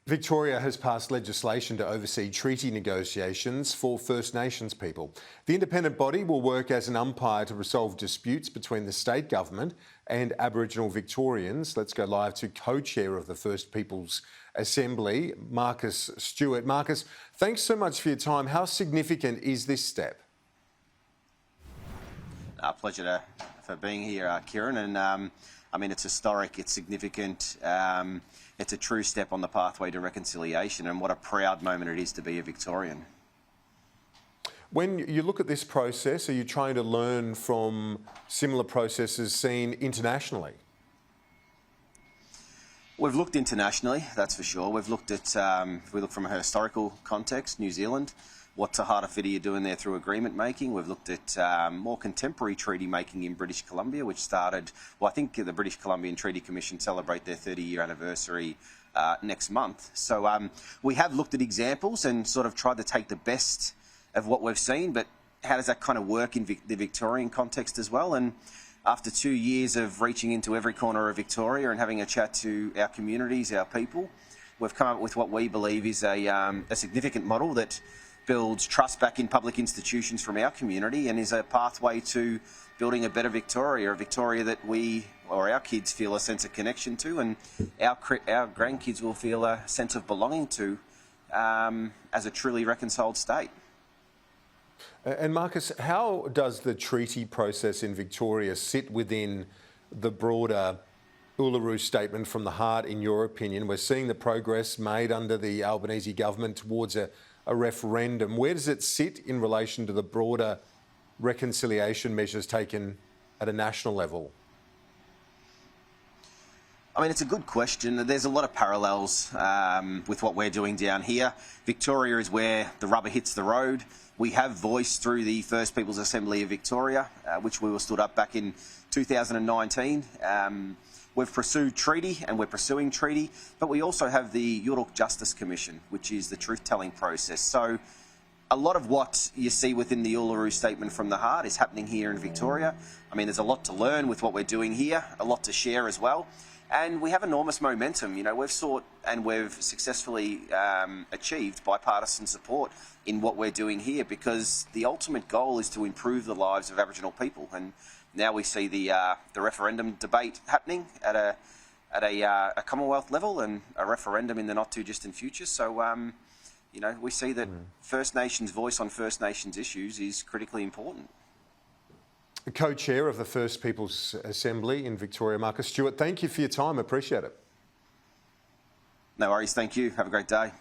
Victoria has passed legislation to oversee treaty negotiations for First Nations people. The independent body will work as an umpire to resolve disputes between the state government and Aboriginal Victorians. Let's go live to co-chair of the First Peoples Assembly, Marcus Stewart. Marcus, thanks so much for your time. How significant is this step? Pleasure for being here, Kieran. And I mean, it's historic, it's significant. It's a true step on the pathway to reconciliation, and what a proud moment it is to be a Victorian. When you look at this process, are you trying to learn from similar processes seen internationally? We've looked internationally, that's for sure. We've looked at, if we look from a historical context, New Zealand, what Te Hara Whiti are doing there through agreement making. We've looked at more contemporary treaty making in British Columbia, which started, well, I think the British Columbian Treaty Commission celebrate their 30-year anniversary next month. So we have looked at examples and sort of tried to take the best of what we've seen, but how does that kind of work in the Victorian context as well? And after 2 years of reaching into every corner of Victoria and having a chat to our communities, our people, we've come up with what we believe is a significant model that builds trust back in public institutions from our community and is a pathway to building a better Victoria, a Victoria that we or our kids feel a sense of connection to, and our grandkids will feel a sense of belonging to as a truly reconciled state. And Marcus, how does the treaty process in Victoria sit within the broader Uluru Statement from the Heart, in your opinion? We're seeing the progress made under the Albanese government towards a referendum. Where does it sit in relation to the broader reconciliation measures taken at a national level? I mean, it's a good question. There's a lot of parallels with what we're doing down here. Victoria is where the rubber hits the road. We have voice through the First Peoples Assembly of Victoria, which we were stood up back in 2019. We've pursued treaty and we're pursuing treaty, but we also have the Yurok Justice Commission, which is the truth-telling process. So a lot of what you see within the Uluru Statement from the Heart is happening here in Victoria. I mean, there's a lot to learn with what we're doing here, a lot to share as well. And we have enormous momentum. You know, we've sought and we've successfully achieved bipartisan support in what we're doing here, because the ultimate goal is to improve the lives of Aboriginal people. And now we see the referendum debate happening at a Commonwealth level, and a referendum in the not too distant future. So, you know, we see that First Nations voice on First Nations issues is critically important. Co-chair of the First Peoples Assembly in Victoria, Marcus Stewart, thank you for your time. Appreciate it. No worries. Thank you. Have a great day.